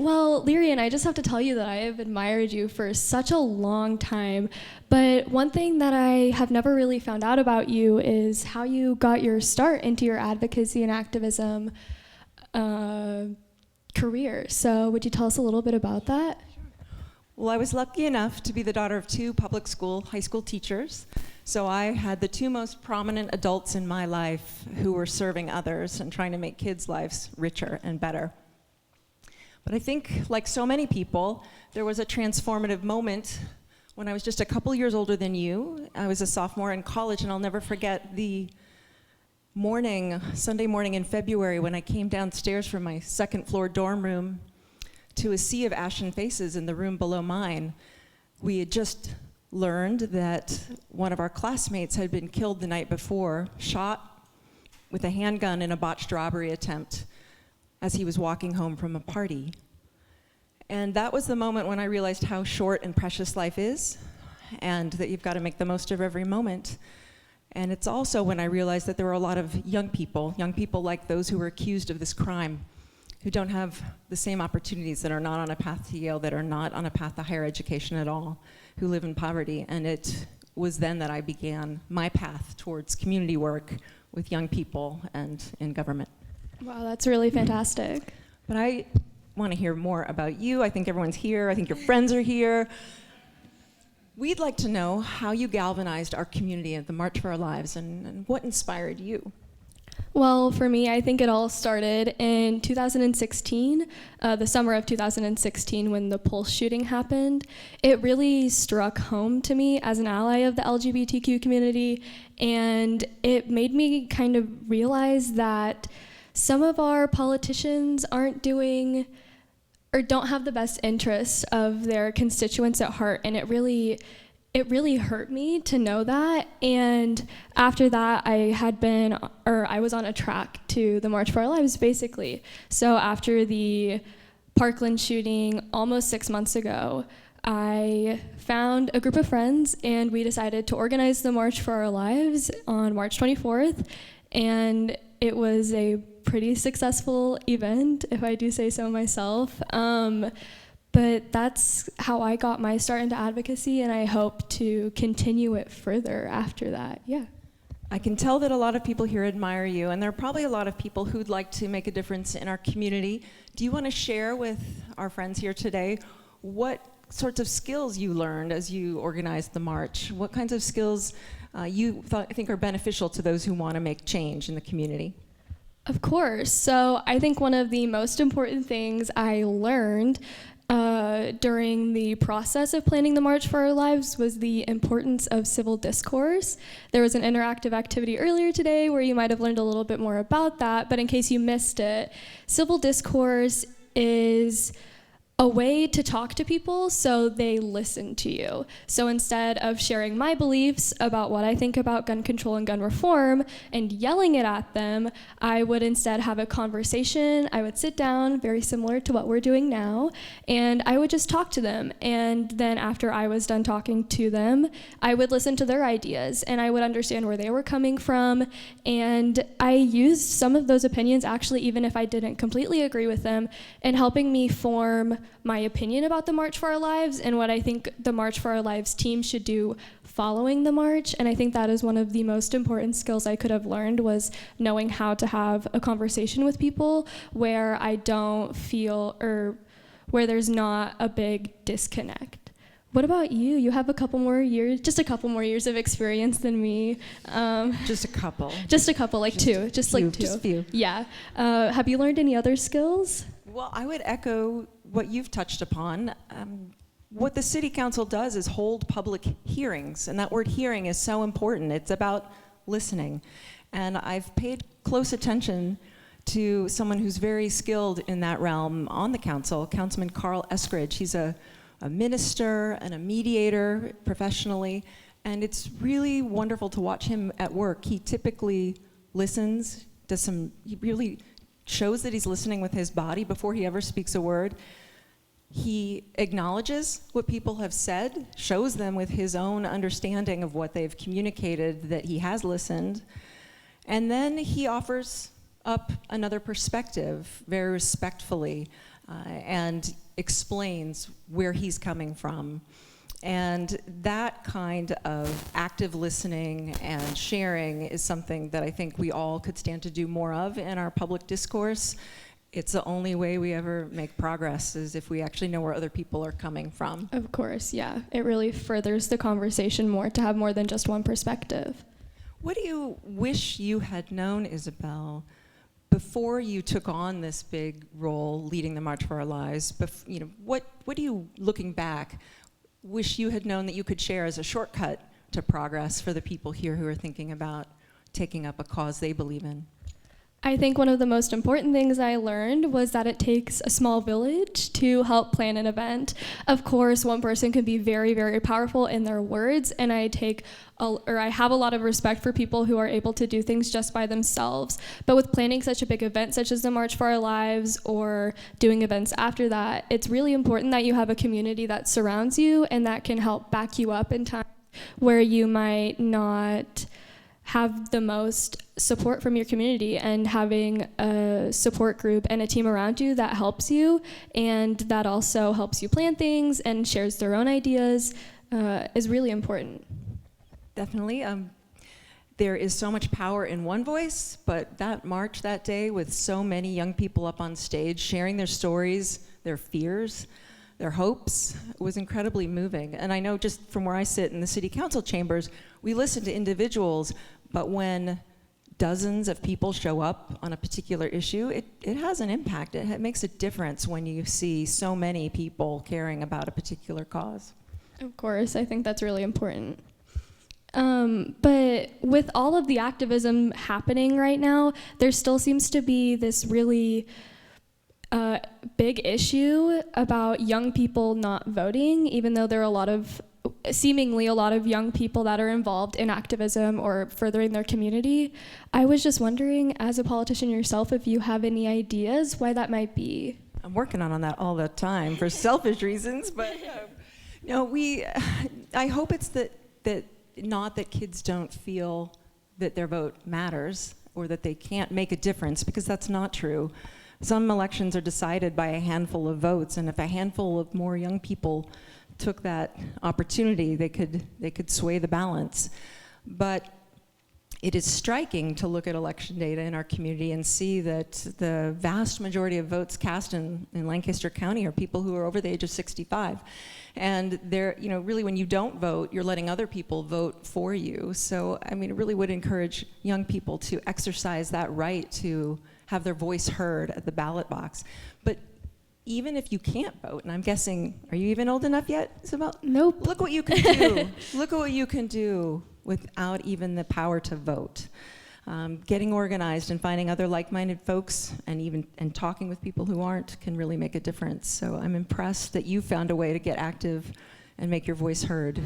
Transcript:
Well, Leirion, I just have to tell you that I have admired you for such a long time. But one thing that I have never really found out about you is how you got your start into your advocacy and activism career. So would you tell us a little bit about that? Well, I was lucky enough to be the daughter of two public school, high school teachers. So I had the two most prominent adults in my life who were serving others and trying to make kids' lives richer and better. But I think, like so many people, there was a transformative moment when I was just a couple years older than you. I was a sophomore in college, and I'll never forget the morning, Sunday morning in February, when I came downstairs from my second floor dorm room to a sea of ashen faces in the room below mine. We had just learned that one of our classmates had been killed the night before, shot with a handgun in a botched robbery attempt as he was walking home from a party. And that was the moment when I realized how short and precious life is, and that you've got to make the most of every moment. And it's also when I realized that there were a lot of young people like those who were accused of this crime, who don't have the same opportunities, that are not on a path to Yale, that are not on a path to higher education at all, who live in poverty. And it was then that I began my path towards community work with young people and in government. Wow, that's really fantastic. But I want to hear more about you. I think everyone's here. I think your friends are here. We'd like to know how you galvanized our community at the March for Our Lives, and what inspired you. Well, for me, I think it all started in 2016, the summer of 2016, when the Pulse shooting happened. It really struck home to me as an ally of the LGBTQ community, and it made me kind of realize that some of our politicians aren't doing or don't have the best interests of their constituents at heart, and it really hurt me to know that. And after that, I was on a track to the March for Our Lives, basically. So after the Parkland shooting almost 6 months ago, I found a group of friends, and we decided to organize the March for Our Lives on March 24th, and it was a pretty successful event, if I do say so myself. But that's how I got my start into advocacy, and I hope to continue it further after that. Yeah. I can tell that a lot of people here admire you, and there are probably a lot of people who'd like to make a difference in our community. Do you want to share with our friends here today what sorts of skills you learned as you organized the march? What kinds of skills you think are beneficial to those who want to make change in the community? Of course. So I think one of the most important things I learned during the process of planning the March for Our Lives was the importance of civil discourse. There was an interactive activity earlier today where you might have learned a little bit more about that, but in case you missed it, civil discourse is a way to talk to people so they listen to you. So instead of sharing my beliefs about what I think about gun control and gun reform and yelling it at them, I would instead have a conversation. I would sit down, very similar to what we're doing now, and I would just talk to them. And then after I was done talking to them, I would listen to their ideas, and I would understand where they were coming from. And I used some of those opinions, actually, even if I didn't completely agree with them, in helping me form my opinion about the March for Our Lives and what I think the March for Our Lives team should do following the march. And I think that is one of the most important skills I could have learned, was knowing how to have a conversation with people where I don't feel, or where there's not a big disconnect. What about you? You have just a couple more years of experience than me. Just a couple. Just a couple, like two. Just like two. Just a few. Yeah. Have you learned any other skills? Well, I would echo what you've touched upon. What the City Council does is hold public hearings, and that word hearing is so important. It's about listening. And I've paid close attention to someone who's very skilled in that realm on the council, Councilman Carl Eskridge. He's a minister and a mediator professionally, and it's really wonderful to watch him at work. He typically listens, he really shows that he's listening with his body before he ever speaks a word. He acknowledges what people have said, shows them with his own understanding of what they've communicated that he has listened, and then he offers up another perspective very respectfully. and explains where he's coming from. And that kind of active listening and sharing is something that I think we all could stand to do more of in our public discourse. It's the only way we ever make progress is if we actually know where other people are coming from. Of course, yeah. It really furthers the conversation more to have more than just one perspective. What do you wish you had known, Isabel, before you took on this big role leading the March for Our Lives? What do you, looking back, wish you had known that you could share as a shortcut to progress for the people here who are thinking about taking up a cause they believe in? I think one of the most important things I learned was that it takes a small village to help plan an event. Of course, one person can be very, very powerful in their words, and I have a lot of respect for people who are able to do things just by themselves. But with planning such a big event, such as the March for Our Lives, or doing events after that, it's really important that you have a community that surrounds you and that can help back you up in times where you might not have the most support from your community, and having a support group and a team around you that helps you and that also helps you plan things and shares their own ideas is really important. Definitely. There is so much power in one voice, but that march that day with so many young people up on stage sharing their stories, their fears, their hopes, was incredibly moving. And I know just from where I sit in the city council chambers, we listen to individuals, but when dozens of people show up on a particular issue, it has an impact. It makes a difference when you see so many people caring about a particular cause. Of course, I think that's really important. But with all of the activism happening right now, there still seems to be this really big issue about young people not voting, even though there are seemingly a lot of young people that are involved in activism or furthering their community. I was just wondering, as a politician yourself, if you have any ideas why that might be. I'm working on that all the time for selfish reasons, but I hope it's that not that kids don't feel that their vote matters or that they can't make a difference, because that's not true. Some elections are decided by a handful of votes, and if a handful of more young people took that opportunity, they could sway the balance. But it is striking to look at election data in our community and see that the vast majority of votes cast in Lancaster County are people who are over the age of 65. And they're, really when you don't vote, you're letting other people vote for you. So, it really would encourage young people to exercise that right to have their voice heard at the ballot box. But even if you can't vote, and I'm guessing, are you even old enough yet, Isabel? Nope. Look what you can do. Look at what you can do without even the power to vote. Getting organized and finding other like-minded folks and talking with people who aren't can really make a difference. So I'm impressed that you found a way to get active and make your voice heard.